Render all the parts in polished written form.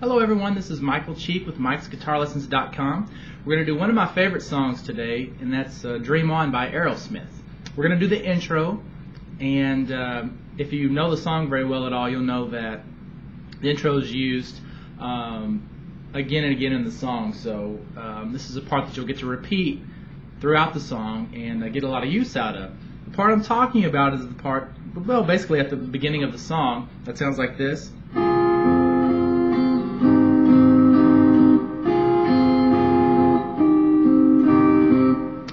Hello everyone, this is Michael Cheek with Mike'sGuitarLessons.com. We're going to do one of my favorite songs today, and that's Dream On by Aerosmith. We're going to do the intro, and if you know the song very well at all, you'll know that the intro is used again and again in the song. So this is a part that you'll get to repeat throughout the song and get a lot of use out of. The part I'm talking about is the part, well, basically at the beginning of the song that sounds like this.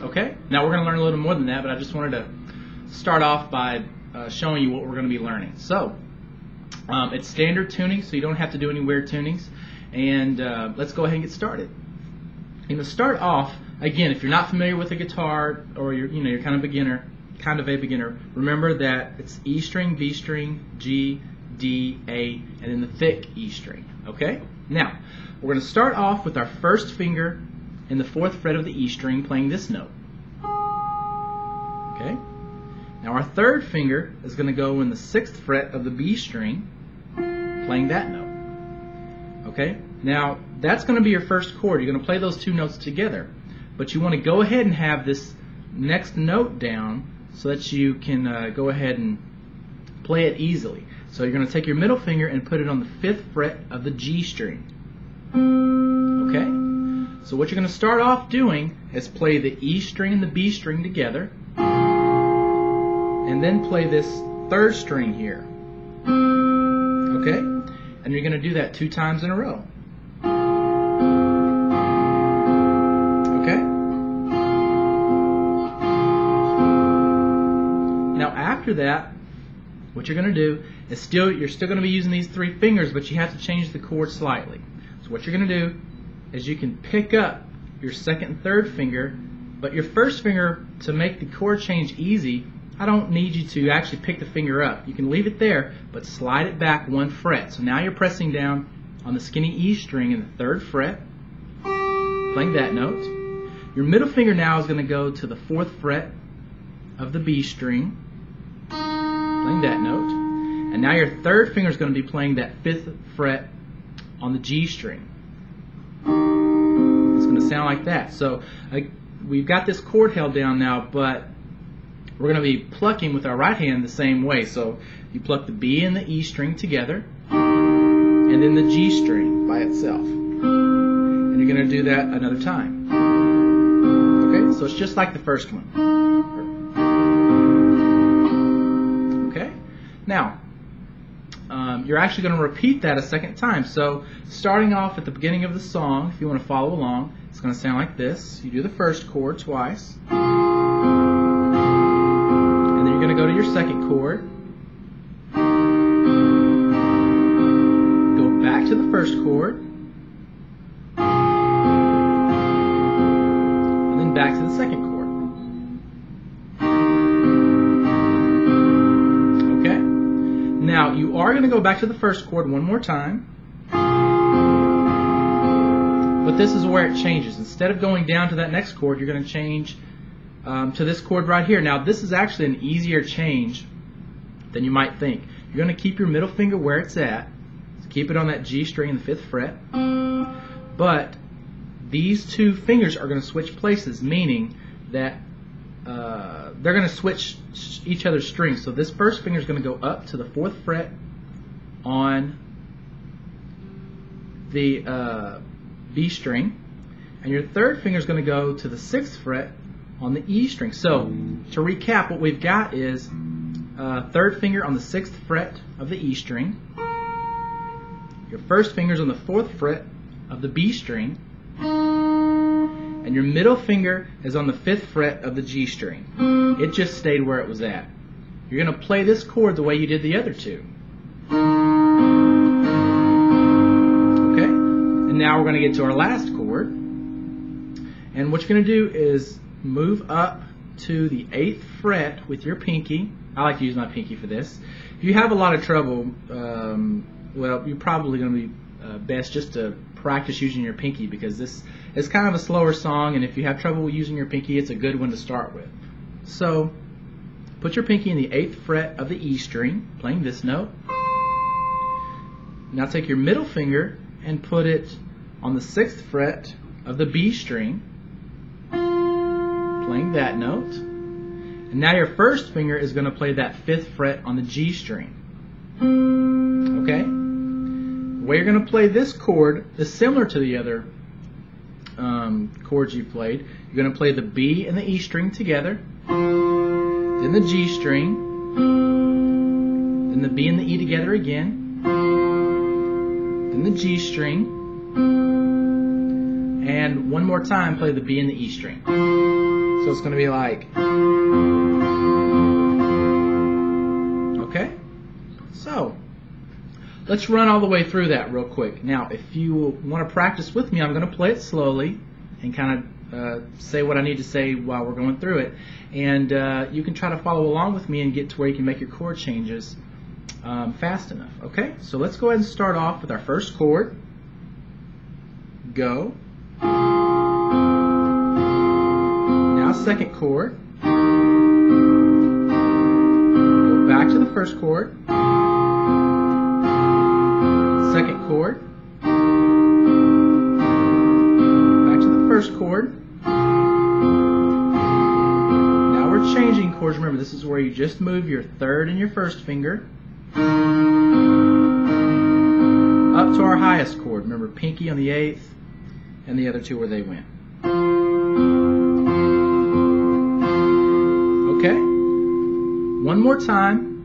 Okay, now we're going to learn a little more than that, but I just wanted to start off by showing you what we're going to be learning. So, it's standard tuning, so you don't have to do any weird tunings. And let's go ahead and get started. You're going to start off, again, if you're not familiar with a guitar, or you're kind of a beginner, remember that it's E string, B string, G, D, A, and then the thick E string. Okay? Now, we're going to start off with our first finger in the 4th fret of the E string playing this note. Okay? Now our third finger is going to go in the 6th fret of the B string playing that note. Okay? Now that's going to be your first chord. You're going to play those two notes together. But you want to go ahead and have this next note down so that you can go ahead and play it easily. So you're going to take your middle finger and put it on the 5th fret of the G string. Okay? So what you're going to start off doing is play the E string and the B string together, and then play this 3rd string here. Okay? And you're going to do that 2 times in a row. Okay? Now after that, what you're going to do is you're still going to be using these 3 fingers, but you have to change the chord slightly. So what you're going to do is you can pick up your 2nd and 3rd finger, but your 1st finger, to make the chord change easy, I don't need you to actually pick the finger up. You can leave it there, but slide it back 1 fret. So now you're pressing down on the skinny E string in the 3rd fret, playing that note. Your middle finger now is going to go to the 4th fret of the B string, playing that note. And now your 3rd finger is going to be playing that 5th fret on the G string. It's going to sound like that. So we've got this chord held down now, but we're going to be plucking with our right hand the same way. So you pluck the B and the E string together, and then the G string by itself. And you're going to do that another time. Okay, so it's just like the first one. Okay, now you're actually going to repeat that a 2nd time. So starting off at the beginning of the song, if you want to follow along, it's going to sound like this. You do the first chord twice, and then you're going to go to your 2nd chord, go back to the 1st chord, and then back to the 2nd chord. Now, you are going to go back to the 1st chord one more time, but this is where it changes. Instead of going down to that next chord, you're going to change to this chord right here. Now, this is actually an easier change than you might think. You're going to keep your middle finger where it's at. So keep it on that G string in the 5th fret. But these 2 fingers are going to switch places, meaning that they're going to switch each other's strings. So this 1st finger is going to go up to the 4th fret on the B string, and your 3rd finger is going to go to the 6th fret on the E string. So to recap, what we've got is 3rd finger on the 6th fret of the E string, your 1st finger is on the 4th fret of the B string, and your middle finger is on the 5th fret of the G string. It just stayed where it was at. You're going to play this chord the way you did the other 2. Okay? And now we're going to get to our last chord. And what you're going to do is move up to the 8th fret with your pinky. I like to use my pinky for this. If you have a lot of trouble, well, you're probably going to be best just to practice using your pinky, because this is kind of a slower song, and if you have trouble using your pinky, it's a good one to start with. So put your pinky in the 8th fret of the E string, playing this note. Now take your middle finger and put it on the 6th fret of the B string, playing that note. And now your first finger is going to play that 5th fret on the G string. Okay? The way you're going to play this chord is similar to the other chords you played. You're going to play the B and the E string together, then the G string, then the B and the E together again, then the G string, and one more time play the B and the E string. So it's going to be like, okay? So let's run all the way through that real quick. Now, if you want to practice with me, I'm going to play it slowly and kind of say what I need to say while we're going through it. And you can try to follow along with me and get to where you can make your chord changes fast enough. Okay? So let's go ahead and start off with our first chord. Go. Now second chord. Go back to the first chord. Second chord, back to the first chord. Now we're changing chords. Remember, this is where you just move your 3rd and your 1st finger up to our highest chord. Remember, pinky on the 8th and the other 2 where they went. Okay? One more time,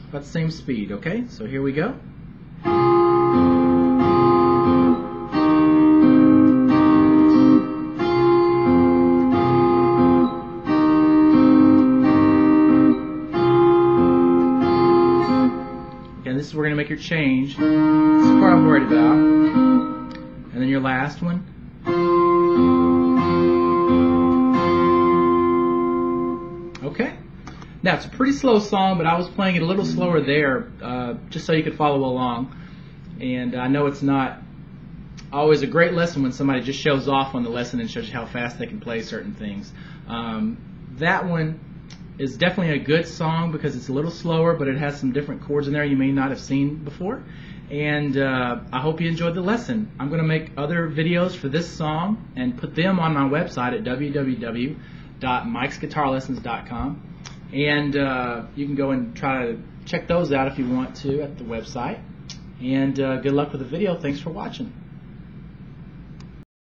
about the same speed. Okay? So here we go. This is where we're going to make your change. This is the part I'm worried about. And then your last one. Okay. Now, it's a pretty slow song, but I was playing it a little slower there just so you could follow along. And I know it's not always a great lesson when somebody just shows off on the lesson and shows you how fast they can play certain things. That one is definitely a good song because it's a little slower, but it has some different chords in there you may not have seen before. And I hope you enjoyed the lesson. I'm going to make other videos for this song and put them on my website at www.mikesguitarlessons.com. And you can go and try to check those out if you want to at the website. And good luck with the video. Thanks for watching.